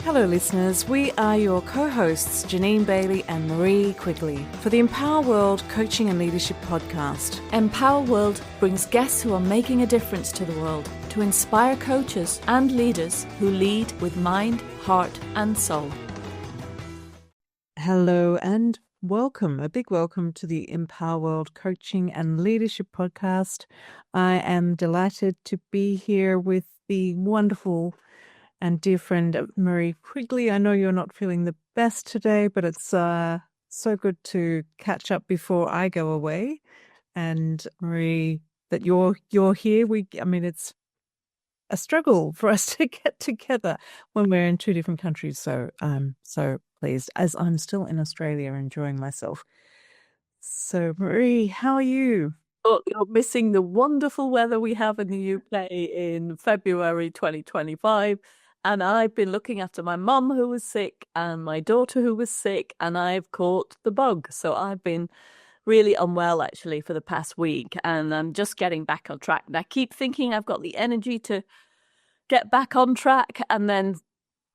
Hello, listeners. We are your co-hosts, Janine Bailey and Marie Quigley, for the Empower World Coaching and Leadership Podcast. Empower World brings guests who are making a difference to the world to inspire coaches and leaders who lead with mind, heart, and soul. Hello and welcome, a big welcome to the Empower World Coaching and Leadership Podcast. I am delighted to be here with the wonderful and dear friend Marie Quigley. I know you're not feeling the best today, but it's so good to catch up before I go away. And Marie, that you're here. It's a struggle for us to get together when we're in two different countries. So I'm so pleased, as I'm still in Australia enjoying myself. So Marie, how are you? Oh, you're missing the wonderful weather we have in the UK in February 2025. And I've been looking after my mum who was sick and my daughter who was sick, and I've caught the bug. So I've been really unwell actually for the past week, and I'm just getting back on track. And I keep thinking I've got the energy to get back on track, and then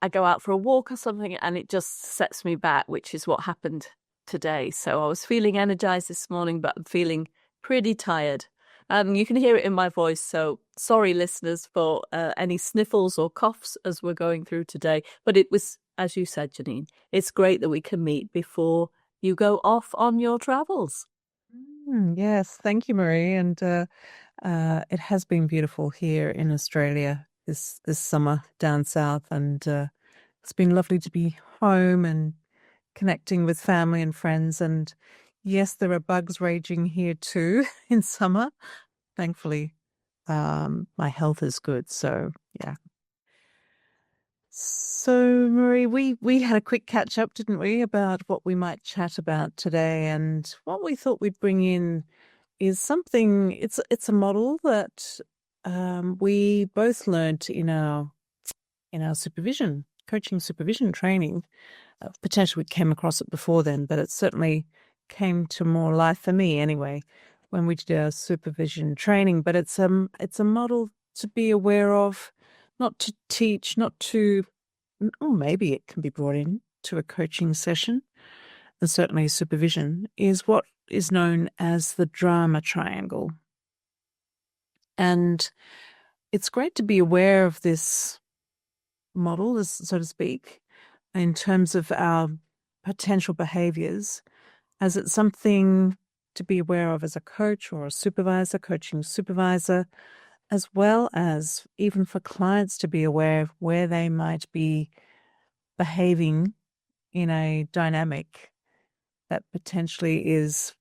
I go out for a walk or something and it just sets me back, which is what happened today. So I was feeling energized this morning, but I'm feeling pretty tired. You can hear it in my voice, so sorry, listeners, for any sniffles or coughs as we're going through today. But it was, as you said, Janine, it's great that we can meet before you go off on your travels. Yes, thank you, Marie. And it has been beautiful here in Australia this summer down south, and it's been lovely to be home and connecting with family and friends. And yes, there are bugs raging here too in summer. Thankfully, my health is good. So yeah. So Marie, we had a quick catch up, didn't we, about what we might chat about today, and what we thought we'd bring in is something. It's a model that we both learned in our coaching supervision training. Potentially we came across it before then, but it certainly came to more life for me anyway when we did our supervision training. But it's a model to be aware of, not to teach, or maybe it can be brought in to a coaching session, and certainly supervision, is what is known as the drama triangle. And it's great to be aware of this model, so to speak, in terms of our potential behaviors, as it's something to be aware of as a coach or a supervisor, coaching supervisor, as well as even for clients to be aware of where they might be behaving in a dynamic that potentially is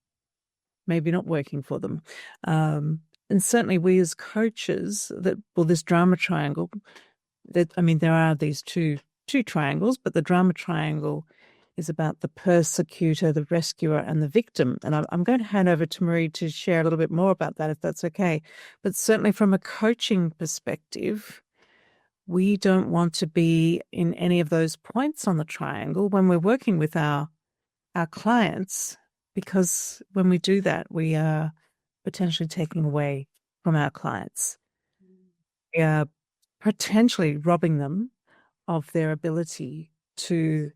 maybe not working for them. And certainly we as coaches, this drama triangle, there are these two triangles, but the drama triangle is about the persecutor, the rescuer, and the victim. And I'm going to hand over to Marie to share a little bit more about that, if that's okay. But certainly from a coaching perspective, we don't want to be in any of those points on the triangle when we're working with our clients, because when we do that, we are potentially taking away from our clients. We are potentially robbing them of their ability to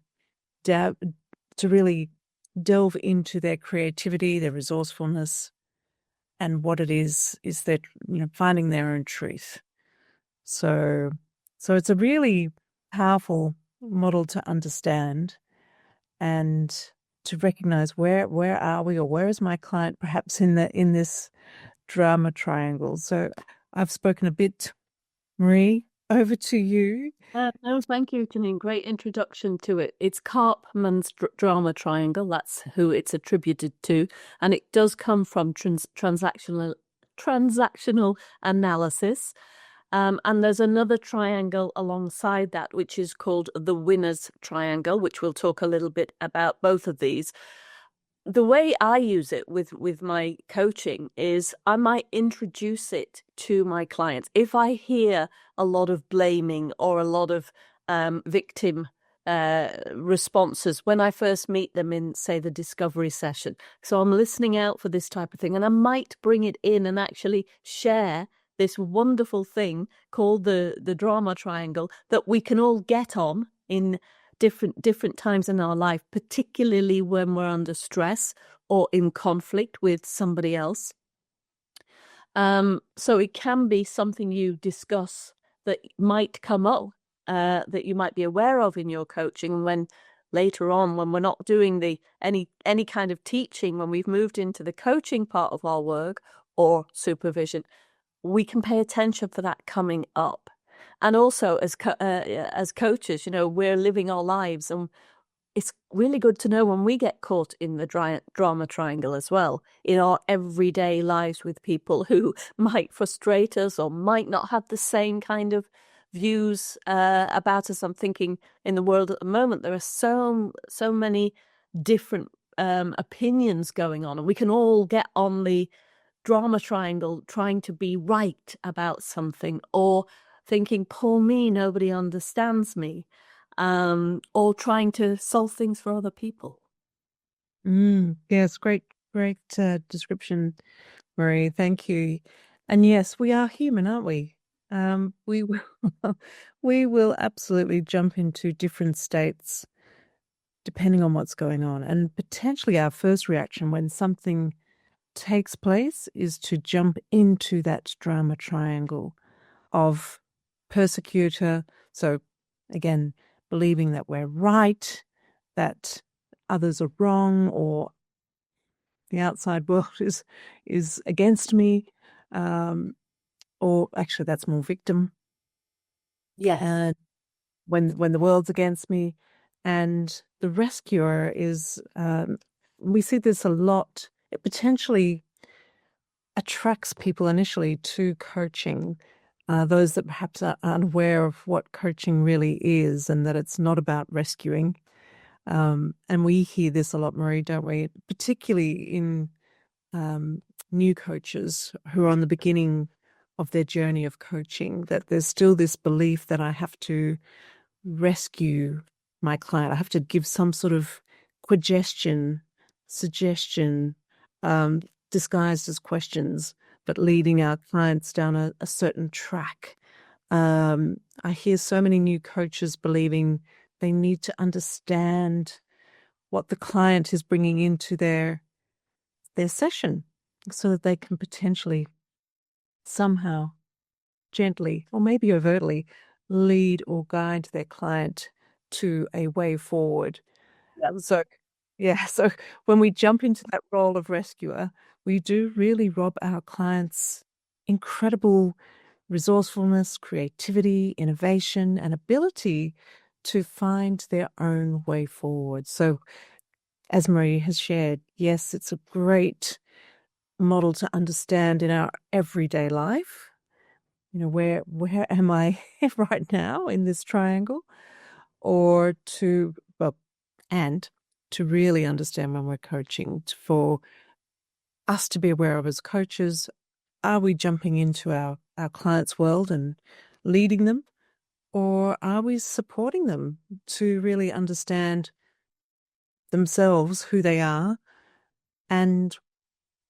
really delve into their creativity, their resourcefulness, and what it is that, finding their own truth. So it's a really powerful model to understand and to recognize where are we, or where is my client perhaps in this drama triangle. So I've spoken a bit. Marie, over to you. No, thank you, Janine. Great introduction to it. It's Karpman's drama triangle. That's who it's attributed to. And it does come from transactional analysis. And there's another triangle alongside that, which is called the winner's triangle, which we'll talk a little bit about both of these. The way I use it with my coaching is I might introduce it to my clients. If I hear a lot of blaming or a lot of victim responses when I first meet them in, say, the discovery session. So I'm listening out for this type of thing, and I might bring it in and actually share this wonderful thing called the drama triangle that we can all get on in different times in our life, particularly when we're under stress or in conflict with somebody else. So it can be something you discuss that might come up, that you might be aware of in your coaching. When later on, when we're not doing any kind of teaching, when we've moved into the coaching part of our work or supervision, we can pay attention for that coming up. And also as coaches, we're living our lives, and it's really good to know when we get caught in the drama triangle as well, in our everyday lives with people who might frustrate us or might not have the same kind of views about us. I'm thinking in the world at the moment, there are so many different opinions going on, and we can all get on the drama triangle trying to be right about something, or thinking, poor me, nobody understands me, or trying to solve things for other people. Yes, great description, Marie. Thank you. And yes, we are human, aren't we? We will we will absolutely jump into different states depending on what's going on. And potentially our first reaction when something takes place is to jump into that drama triangle of persecutor. So again, believing that we're right, that others are wrong, or the outside world is against me, or actually that's more victim. Yes. And when the world's against me, and the rescuer is, we see this a lot. It potentially attracts people initially to coaching, those that perhaps are unaware of what coaching really is, and that it's not about rescuing. And we hear this a lot, Marie, don't we? Particularly in new coaches who are on the beginning of their journey of coaching, that there's still this belief that I have to rescue my client. I have to give some sort of suggestion, disguised as questions, but leading our clients down a certain track. I hear so many new coaches believing they need to understand what the client is bringing into their session so that they can potentially somehow gently or maybe overtly lead or guide their client to a way forward. So, yeah, so when we jump into that role of rescuer, we do really rob our clients incredible resourcefulness, creativity, innovation, and ability to find their own way forward. So, as Marie has shared, yes, it's a great model to understand in our everyday life. Where am I right now in this triangle? Or and to really understand when we're coaching, for us to be aware of as coaches, are we jumping into our clients' world and leading them? Or are we supporting them to really understand themselves, who they are, and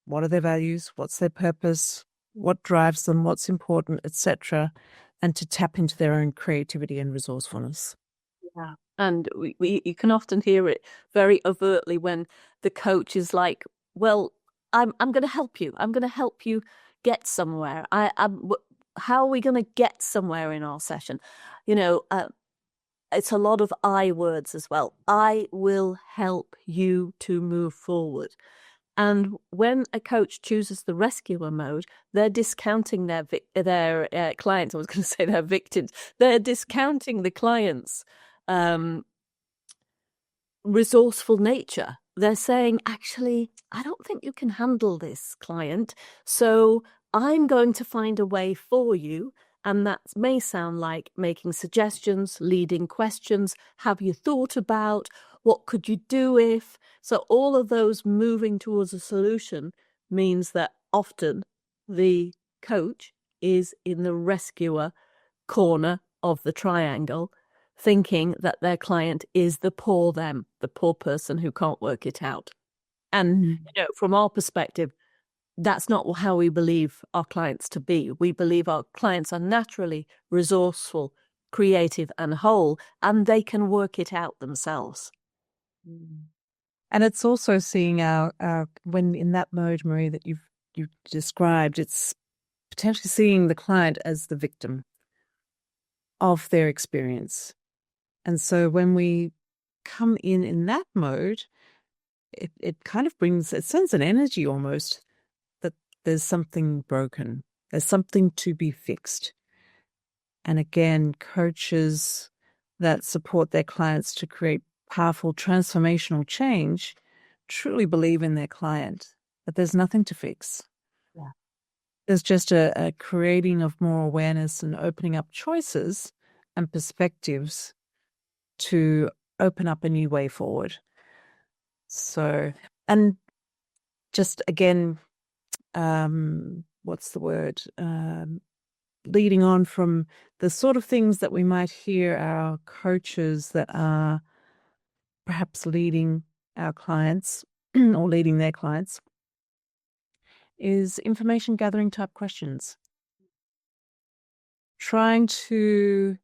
what are their values, what's their purpose, what drives them, what's important, etc., and to tap into their own creativity and resourcefulness. Yeah. And you can often hear it very overtly when the coach is like, well, I'm going to help you. I'm going to help you get somewhere. How are we going to get somewhere in our session? It's a lot of I words as well. I will help you to move forward. And when a coach chooses the rescuer mode, they're discounting their clients. I was going to say their victims. They're discounting the clients' resourceful nature. They're saying, actually, I don't think you can handle this, client. So I'm going to find a way for you. And that may sound like making suggestions, leading questions. Have you thought about what could you do if? So all of those moving towards a solution means that often the coach is in the rescuer corner of the triangle, thinking that their client is the poor person who can't work it out. And from our perspective, that's not how we believe our clients to be. We believe our clients are naturally resourceful, creative and whole, and they can work it out themselves. And it's also seeing our when in that mode, Marie, that you've described, it's potentially seeing the client as the victim of their experience. And so when we come in that mode, it kind of brings, it sends an energy almost that there's something broken, there's something to be fixed. And again, coaches that support their clients to create powerful transformational change truly believe in their client, that there's nothing to fix. Yeah. There's just a creating of more awareness and opening up choices and perspectives to open up a new way forward. So, and just again, what's the word? Leading on from the sort of things that we might hear our coaches that are perhaps leading our clients or leading their clients is information gathering type questions. Trying to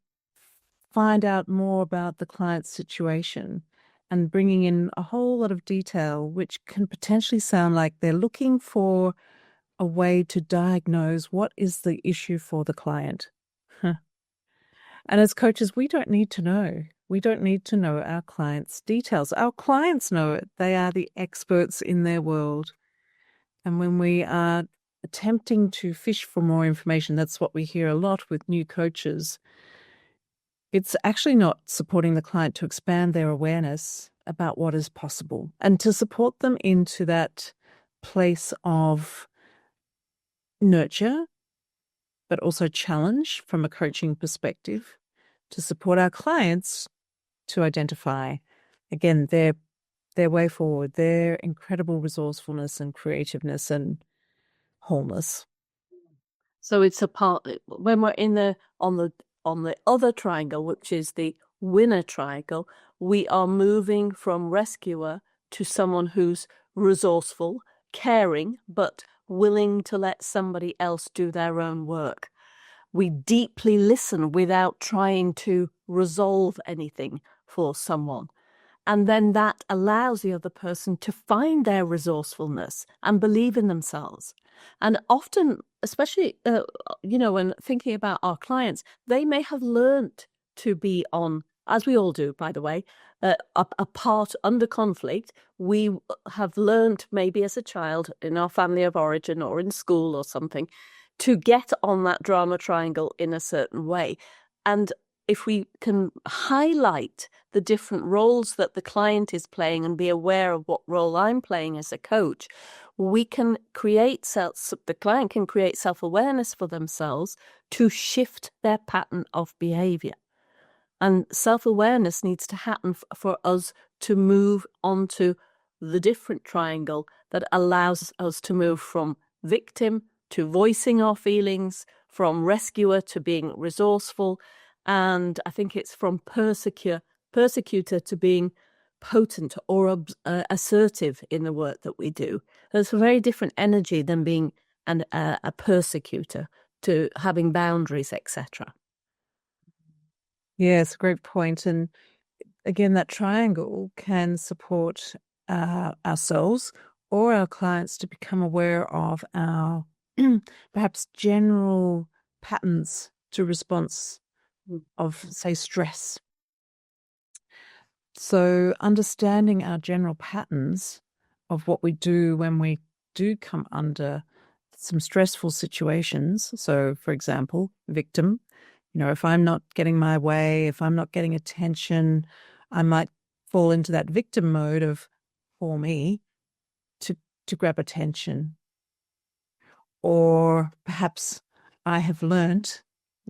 find out more about the client's situation and bringing in a whole lot of detail, which can potentially sound like they're looking for a way to diagnose what is the issue for the client. And as coaches, we don't need to know. We don't need to know our clients' details. Our clients know it. They are the experts in their world. And when we are attempting to fish for more information, that's what we hear a lot with new coaches. It's actually not supporting the client to expand their awareness about what is possible and to support them into that place of nurture, but also challenge from a coaching perspective to support our clients to identify, again, their way forward, their incredible resourcefulness and creativeness and wholeness. So it's a part when we're in the on the other triangle, which is the winner triangle, we are moving from rescuer to someone who's resourceful, caring, but willing to let somebody else do their own work. We deeply listen without trying to resolve anything for someone. And then that allows the other person to find their resourcefulness and believe in themselves. And often, especially, when thinking about our clients, they may have learnt to be on, as we all do, by the way, a part under conflict. We have learnt maybe as a child in our family of origin or in school or something to get on that drama triangle in a certain way. And if we can highlight the different roles that the client is playing and be aware of what role I'm playing as a coach, we can the client can create self-awareness for themselves to shift their pattern of behavior. And self-awareness needs to happen for us to move onto the different triangle that allows us to move from victim to voicing our feelings, from rescuer to being resourceful, and I think it's from persecutor to being potent or assertive in the work that we do. There's a very different energy than being a persecutor to having boundaries, etc. Yeah, it's a great point. And again, that triangle can support ourselves or our clients to become aware of our perhaps general patterns to response of, say, stress. So understanding our general patterns of what we do when we do come under some stressful situations. So, for example, victim, if I'm not getting my way, if I'm not getting attention, I might fall into that victim mode of, for me, to grab attention. Or perhaps I have learnt,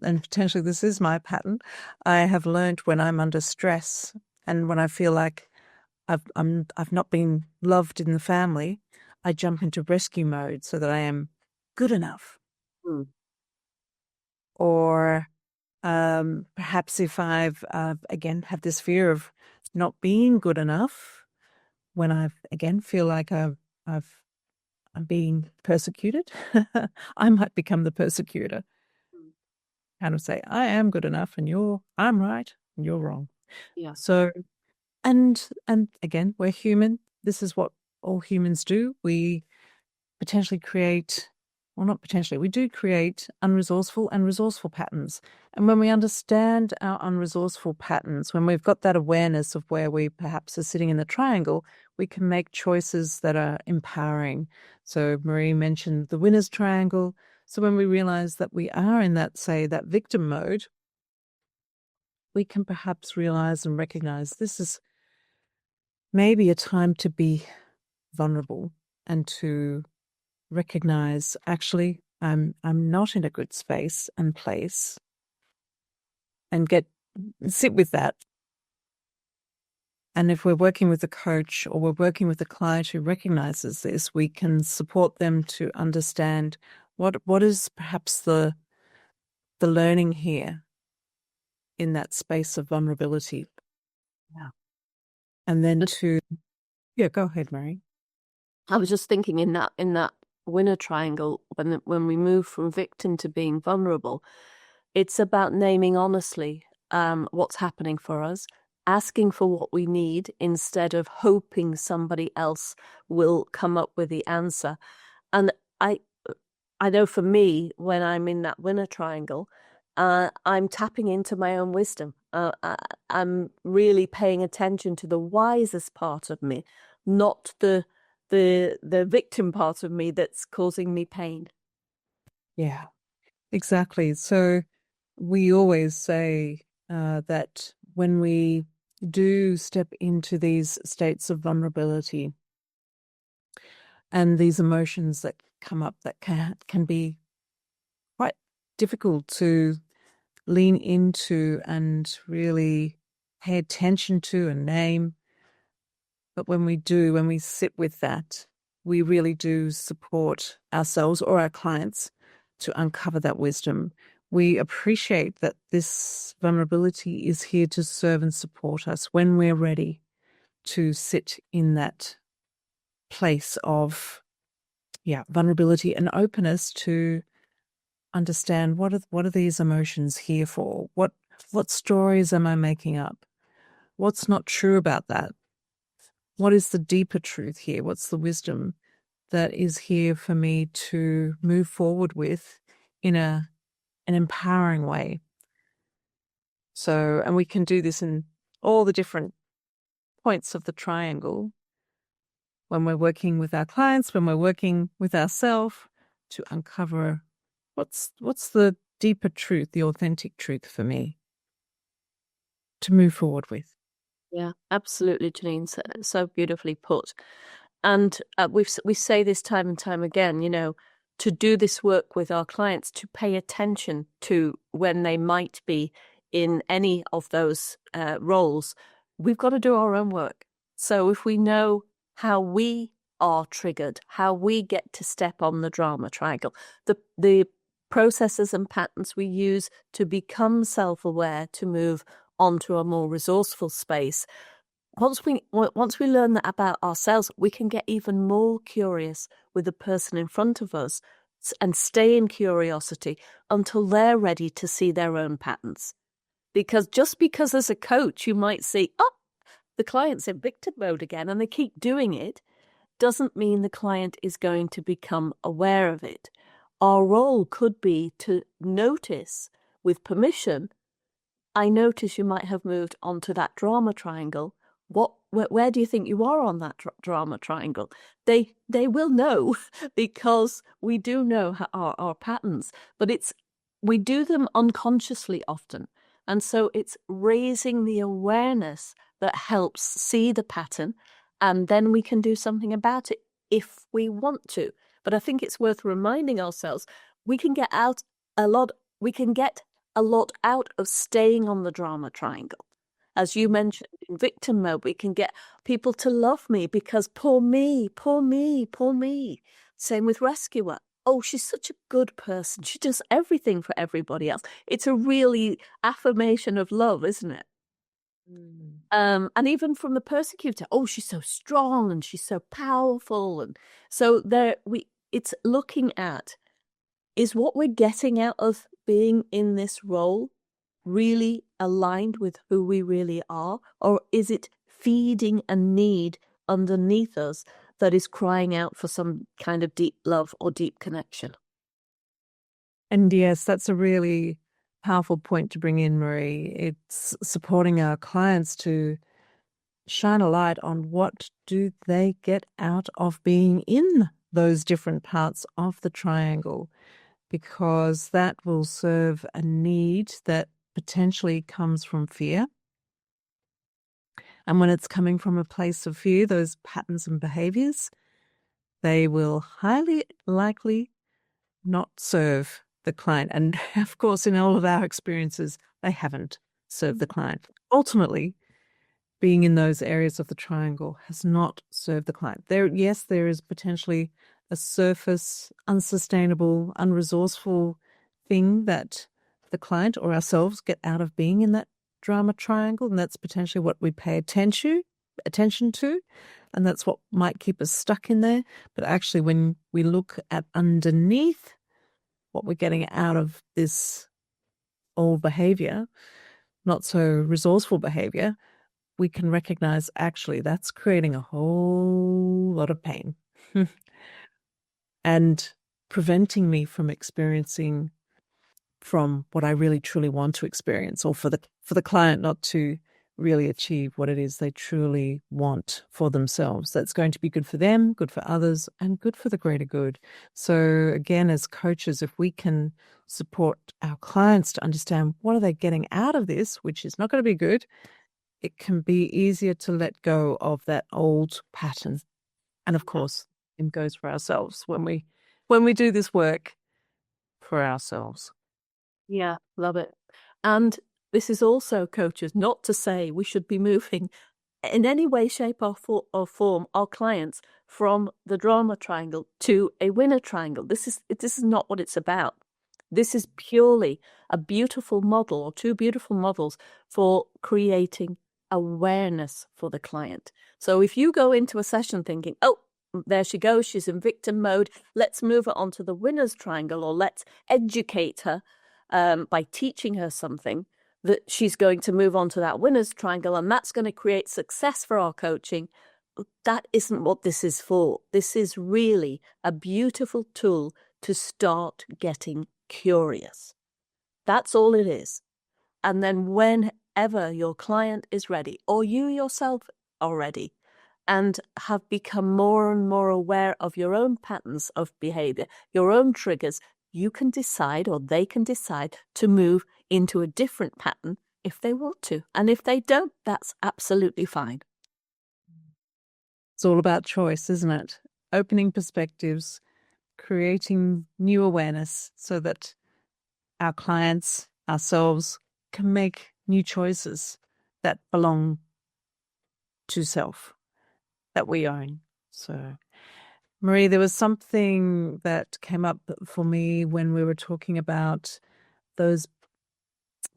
and potentially this is my pattern, I have learnt when I'm under stress and when I feel like I've not been loved in the family, I jump into rescue mode so that I am good enough. Mm. Or perhaps if I've again have this fear of not being good enough, when I again feel like I'm being persecuted, I might become the persecutor. kind of say, I am good enough and I'm right and you're wrong. Yeah. So, and again, we're human. This is what all humans do. We potentially create, well, not potentially, we do create unresourceful and resourceful patterns. And when we understand our unresourceful patterns, when we've got that awareness of where we perhaps are sitting in the triangle, we can make choices that are empowering. So Marie mentioned the winner's triangle. So when we realize that we are in that, say, that victim mode, we can perhaps realize and recognize this is maybe a time to be vulnerable and to recognize, actually, I'm not in a good space and place, and sit with that. And if we're working with a coach or we're working with a client who recognizes this, we can support them to understand what is perhaps the learning here in that space of vulnerability. Yeah. And then go ahead, Mary. I was just thinking in that winner triangle, when we move from victim to being vulnerable, it's about naming honestly what's happening for us, asking for what we need instead of hoping somebody else will come up with the answer. And I know for me, when I'm in that winner triangle, I'm tapping into my own wisdom. I'm really paying attention to the wisest part of me, not the victim part of me that's causing me pain. Yeah, exactly. So we always say that when we do step into these states of vulnerability and these emotions that come up that can be quite difficult to lean into and really pay attention to and name. But when we sit with that, we really do support ourselves or our clients to uncover that wisdom. We appreciate that this vulnerability is here to serve and support us when we're ready to sit in that place of vulnerability and openness to understand what are these emotions here for? What stories am I making up? What's not true about that? What is the deeper truth here? What's the wisdom that is here for me to move forward with in an empowering way? So, and we can do this in all the different points of the triangle when we're working with our clients, when we're working with ourselves to uncover what's the deeper truth, the authentic truth for me to move forward with. Yeah, absolutely, Janine. So beautifully put. And we say this time and time again, to do this work with our clients, to pay attention to when they might be in any of those roles, we've got to do our own work. So if we know how we are triggered, how we get to step on the drama triangle, the processes and patterns we use to become self-aware, to move onto a more resourceful space. Once we learn that about ourselves, we can get even more curious with the person in front of us and stay in curiosity until they're ready to see their own patterns. Because just because as a coach you might see, oh, the client's in victim mode again and they keep doing it, doesn't mean the client is going to become aware of it. Our role could be to notice with permission, I notice you might have moved onto that drama triangle. Where do you think you are on that drama triangle? They will know because we do know our patterns, but we do them unconsciously often. And so it's raising the awareness that helps see the pattern, and then we can do something about it if we want to. But I think it's worth reminding ourselves we can get a lot out of staying on the drama triangle. As you mentioned, in victim mode, we can get people to love me because poor me, poor me, poor me. Same with rescuer. Oh, she's such a good person. She does everything for everybody else. It's a really affirmation of love, isn't it? And even from the persecutor, oh, she's so strong and she's so powerful. And so it's looking at, is what we're getting out of being in this role really aligned with who we really are? Or is it feeding a need underneath us that is crying out for some kind of deep love or deep connection? And yes, that's a really powerful point to bring in, Marie. It's supporting our clients to shine a light on what do they get out of being in those different parts of the triangle, because that will serve a need that potentially comes from fear. And when it's coming from a place of fear, those patterns and behaviors, they will highly likely not serve the client. And of course, in all of our experiences, they haven't served the client. Ultimately, being in those areas of the triangle has not served the client. Yes, there is potentially a surface, unsustainable, unresourceful thing that the client or ourselves get out of being in that drama triangle, and that's potentially what we pay attention to, and that's what might keep us stuck in there. But actually, when we look at underneath what we're getting out of this old behavior, not so resourceful behavior, we can recognize actually that's creating a whole lot of pain and preventing me from experiencing from what I really truly want to experience, or for the client not to really achieve what it is they truly want for themselves. That's going to be good for them, good for others, and good for the greater good. So again, as coaches, if we can support our clients to understand what are they getting out of this, which is not going to be good, it can be easier to let go of that old pattern. And of course, it goes for ourselves when we do this work for ourselves. Yeah, love it. And this is also, coaches, not to say we should be moving in any way, shape, or form our clients from the drama triangle to a winner triangle. This is not what it's about. This is purely a beautiful model, or two beautiful models, for creating awareness for the client. So if you go into a session thinking, oh, there she goes, she's in victim mode, let's move her onto the winner's triangle, or let's educate her by teaching her something, that she's going to move on to that winner's triangle, and that's going to create success for our coaching. That isn't what this is for. This is really a beautiful tool to start getting curious. That's all it is. And then whenever your client is ready, or you yourself are ready, and have become more and more aware of your own patterns of behavior, your own triggers, you can decide, or they can decide, to move into a different pattern if they want to. And if they don't, that's absolutely fine. It's all about choice, isn't it? Opening perspectives, creating new awareness so that our clients, ourselves, can make new choices that belong to self, that we own. So, Marie, there was something that came up for me when we were talking about those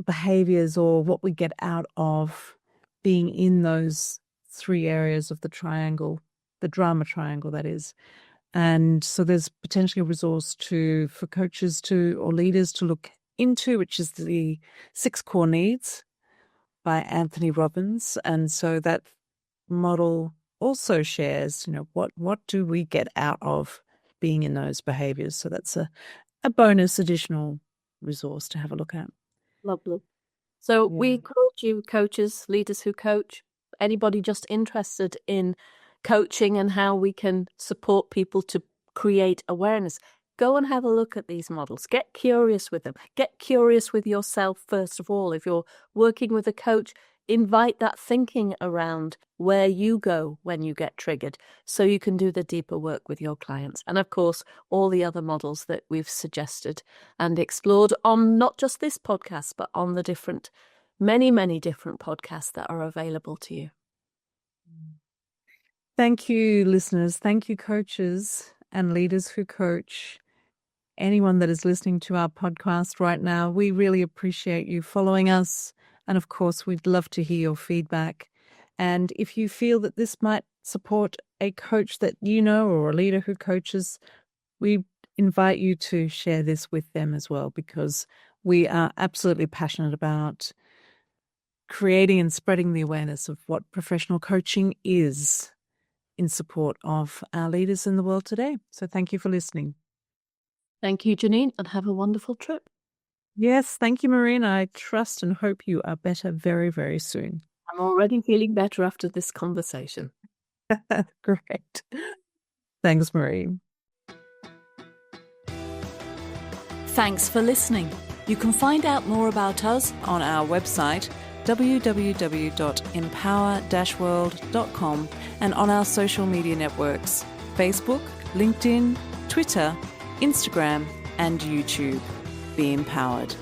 behaviors, or what we get out of being in those three areas of the triangle, the drama triangle, that is. And so there's potentially a resource for coaches or leaders to look into, which is the 6 Core Needs by Anthony Robbins. And so that model also shares, what do we get out of being in those behaviors? So that's a bonus additional resource to have a look at. Lovely. So Yeah. we quote you, coaches, leaders who coach, anybody just interested in coaching and how we can support people to create awareness. Go and have a look at these models. Get curious with them. Get curious with yourself, first of all. If you're working with a coach, invite that thinking around where you go when you get triggered, so you can do the deeper work with your clients. And of course, all the other models that we've suggested and explored on not just this podcast, but on the many, many different podcasts that are available to you. Thank you, listeners. Thank you, coaches and leaders who coach. Anyone that is listening to our podcast right now, we really appreciate you following us. And of course, we'd love to hear your feedback. And if you feel that this might support a coach that you know, or a leader who coaches, we invite you to share this with them as well, because we are absolutely passionate about creating and spreading the awareness of what professional coaching is in support of our leaders in the world today. So thank you for listening. Thank you, Janine, and have a wonderful trip. Yes, thank you, Maureen. I trust and hope you are better very, very soon. I'm already feeling better after this conversation. Great. Thanks, Maureen. Thanks for listening. You can find out more about us on our website, www.empower-world.com, and on our social media networks, Facebook, LinkedIn, Twitter, Instagram, and YouTube. Be empowered.